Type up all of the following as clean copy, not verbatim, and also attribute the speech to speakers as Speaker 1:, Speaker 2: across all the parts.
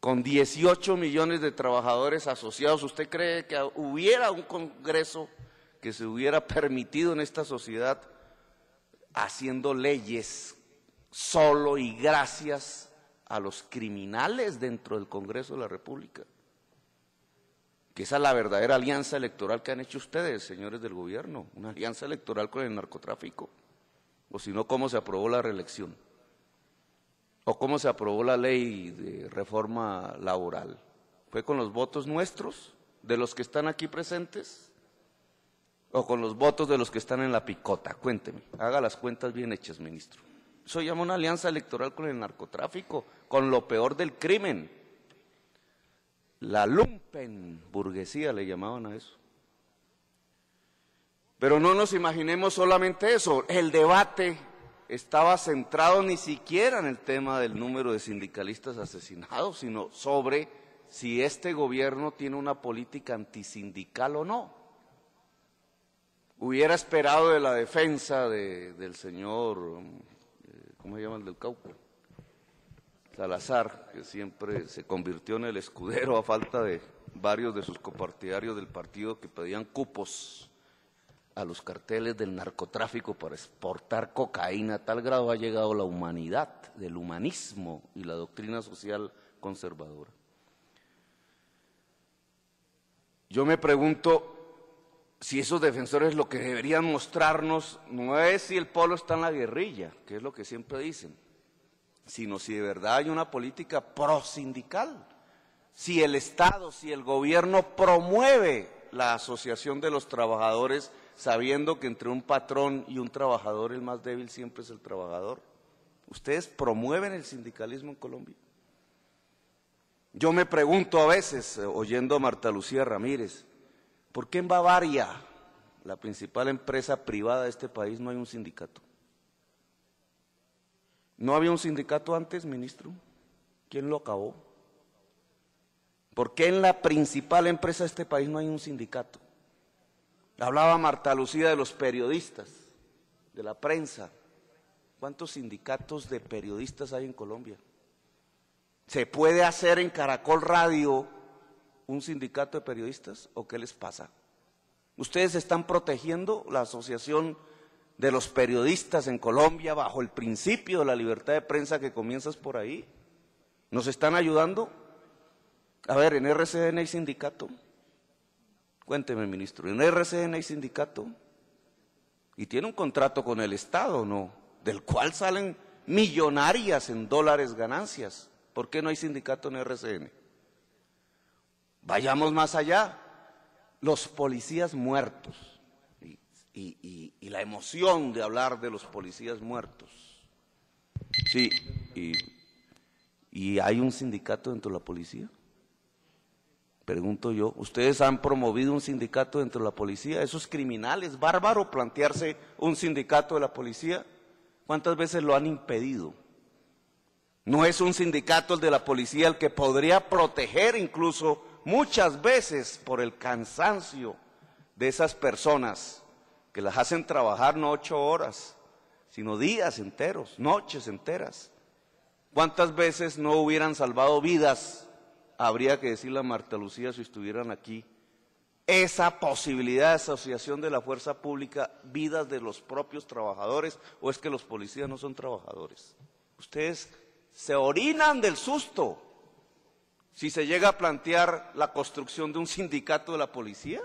Speaker 1: con 18 millones de trabajadores asociados, ¿usted cree que hubiera un Congreso que se hubiera permitido en esta sociedad haciendo leyes solo y gracias a los criminales dentro del Congreso de la República? Que esa es la verdadera alianza electoral que han hecho ustedes, señores del gobierno, una alianza electoral con el narcotráfico. O si no, ¿cómo se aprobó la reelección? ¿O cómo se aprobó la ley de reforma laboral? ¿Fue con los votos nuestros, de los que están aquí presentes? ¿O con los votos de los que están en la picota? Cuénteme, haga las cuentas bien hechas, ministro. Eso llama una alianza electoral con el narcotráfico, con lo peor del crimen. La lumpen burguesía le llamaban a eso. Pero no nos imaginemos solamente eso, el debate estaba centrado ni siquiera en el tema del número de sindicalistas asesinados, sino sobre si este gobierno tiene una política antisindical o no. Hubiera esperado de la defensa del señor, ¿cómo se llama el del Cauca? Salazar, que siempre se convirtió en el escudero a falta de varios de sus copartidarios del partido que pedían cupos a los carteles del narcotráfico para exportar cocaína. A tal grado ha llegado la humanidad, del humanismo y la doctrina social conservadora. Yo me pregunto si esos defensores lo que deberían mostrarnos no es si el polo está en la guerrilla, que es lo que siempre dicen, sino si de verdad hay una política prosindical, si el Estado, si el gobierno promueve la asociación de los trabajadores, sabiendo que entre un patrón y un trabajador el más débil siempre es el trabajador. ¿Ustedes promueven el sindicalismo en Colombia? Yo me pregunto a veces, oyendo a Marta Lucía Ramírez, ¿por qué en Bavaria, la principal empresa privada de este país, no hay un sindicato? ¿No había un sindicato antes, ministro? ¿Quién lo acabó? ¿Por qué en la principal empresa de este país no hay un sindicato? Hablaba Marta Lucía de los periodistas, de la prensa. ¿Cuántos sindicatos de periodistas hay en Colombia? ¿Se puede hacer en Caracol Radio un sindicato de periodistas o qué les pasa? ¿Ustedes están protegiendo la asociación de los periodistas en Colombia bajo el principio de la libertad de prensa que comienzas por ahí? ¿Nos están ayudando? A ver, ¿en RCN hay sindicato? Cuénteme, ministro, ¿en RCN hay sindicato? Y tiene un contrato con el Estado, ¿no? Del cual salen millonarias en dólares ganancias. ¿Por qué no hay sindicato en RCN? Vayamos más allá. Los policías muertos y la emoción de hablar de los policías muertos. Sí, ¿y hay un sindicato dentro de la policía? Pregunto yo, ¿ustedes han promovido un sindicato dentro de la policía? ¿Eso es criminal, es bárbaro plantearse un sindicato de la policía? ¿Cuántas veces lo han impedido? ¿No es un sindicato el de la policía el que podría proteger incluso muchas veces por el cansancio de esas personas que las hacen trabajar no 8 horas, sino días enteros, noches enteras? ¿Cuántas veces no hubieran salvado vidas? Habría que decirle a Marta Lucía si estuvieran aquí, esa posibilidad de asociación de la fuerza pública, vidas de los propios trabajadores, o es que los policías no son trabajadores. Ustedes se orinan del susto si se llega a plantear la construcción de un sindicato de la policía.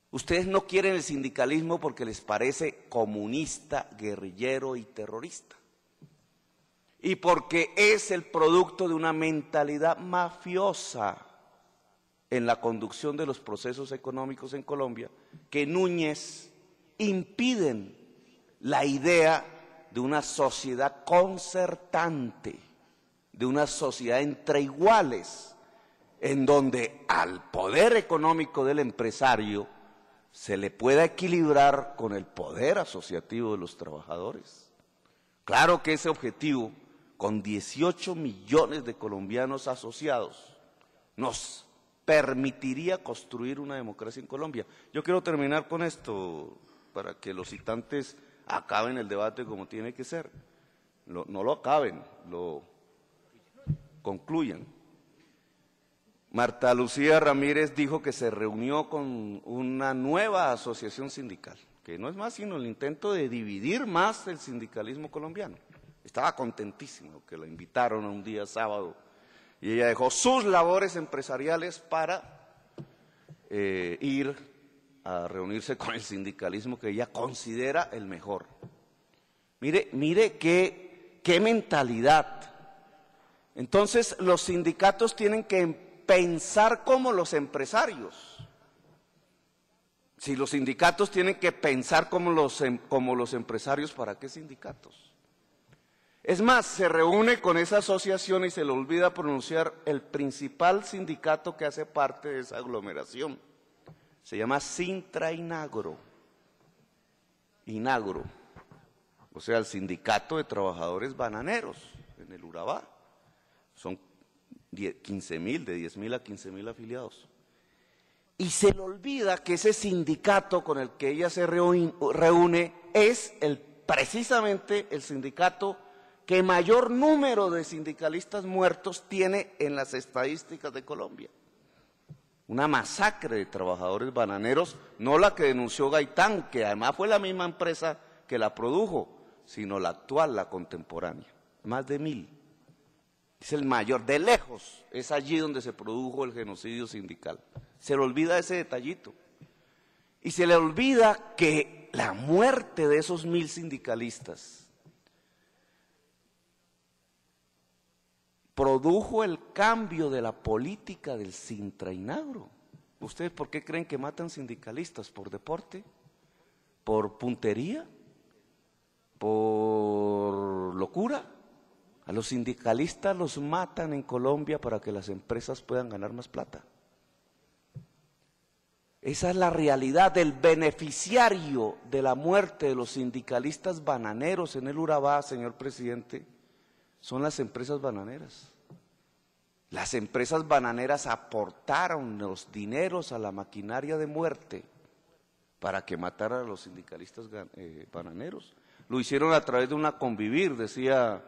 Speaker 1: Ustedes no quieren el sindicalismo porque les parece comunista, guerrillero y terrorista. Y porque es el producto de una mentalidad mafiosa en la conducción de los procesos económicos en Colombia, que Núñez impiden la idea de una sociedad concertante, de una sociedad entre iguales, en donde al poder económico del empresario se le pueda equilibrar con el poder asociativo de los trabajadores. Claro que ese objetivo, con 18 millones de colombianos asociados, nos permitiría construir una democracia en Colombia. Yo quiero terminar con esto, para que los citantes acaben el debate como tiene que ser. No lo acaben, lo concluyan. Marta Lucía Ramírez dijo que se reunió con una nueva asociación sindical, que no es más sino el intento de dividir más el sindicalismo colombiano. Estaba contentísimo que la invitaron a un día sábado y ella dejó sus labores empresariales para ir a reunirse con el sindicalismo que ella considera el mejor. Mire qué mentalidad. Entonces los sindicatos tienen que pensar como los empresarios. Si los sindicatos tienen que pensar como los empresarios, ¿para qué sindicatos? Es más, se reúne con esa asociación y se le olvida pronunciar el principal sindicato que hace parte de esa aglomeración. Se llama Sintra-Inagro. Inagro. O sea, el sindicato de trabajadores bananeros en el Urabá. Son 15.000, de 10.000 a 15.000 afiliados. Y se le olvida que ese sindicato con el que ella se reúne es precisamente el sindicato que mayor número de sindicalistas muertos tiene en las estadísticas de Colombia. Una masacre de trabajadores bananeros, no la que denunció Gaitán, que además fue la misma empresa que la produjo, sino la actual, la contemporánea, más de 1.000. Es el mayor, de lejos, es allí donde se produjo el genocidio sindical. Se le olvida ese detallito. Y se le olvida que la muerte de esos 1.000 sindicalistas produjo el cambio de la política del Sintra-Inagro. ¿Ustedes por qué creen que matan sindicalistas? ¿Por deporte? ¿Por puntería? ¿Por locura? A los sindicalistas los matan en Colombia para que las empresas puedan ganar más plata. Esa es la realidad del beneficiario de la muerte de los sindicalistas bananeros en el Urabá, señor presidente, son las empresas bananeras. Las empresas bananeras aportaron los dineros a la maquinaria de muerte para que matara a los sindicalistas bananeros. Lo hicieron a través de una convivir, decía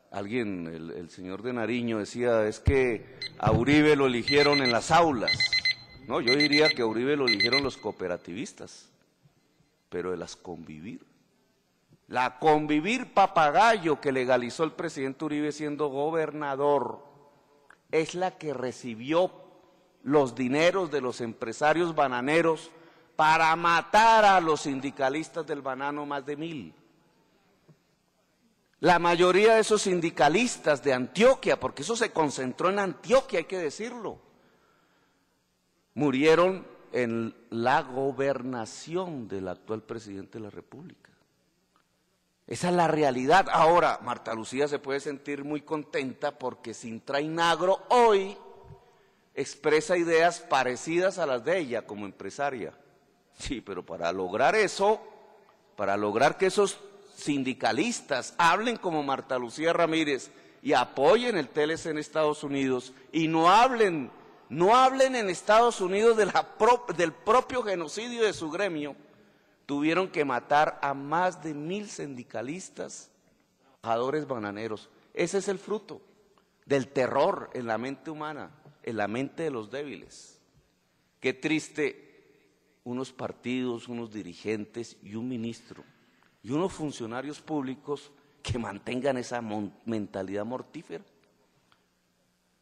Speaker 1: alguien, el señor de Nariño, decía, es que a Uribe lo eligieron en las aulas. No, yo diría que a Uribe lo eligieron los cooperativistas, pero de las convivir. La convivir papagayo que legalizó el presidente Uribe siendo gobernador es la que recibió los dineros de los empresarios bananeros para matar a los sindicalistas del banano, más de 1.000. La mayoría de esos sindicalistas de Antioquia, porque eso se concentró en Antioquia, hay que decirlo, murieron en la gobernación del actual presidente de la República. Esa es la realidad. Ahora, Marta Lucía se puede sentir muy contenta porque Sintra-Inagro hoy expresa ideas parecidas a las de ella como empresaria. Sí, pero para lograr eso, para lograr que esos sindicalistas hablen como Marta Lucía Ramírez y apoyen el TLC en Estados Unidos y no hablen en Estados Unidos del propio genocidio de su gremio, tuvieron que matar a más de 1.000 sindicalistas, trabajadores bananeros. Ese es el fruto del terror en la mente humana, en la mente de los débiles. Qué triste unos partidos, unos dirigentes y un ministro y unos funcionarios públicos que mantengan esa mentalidad mortífera.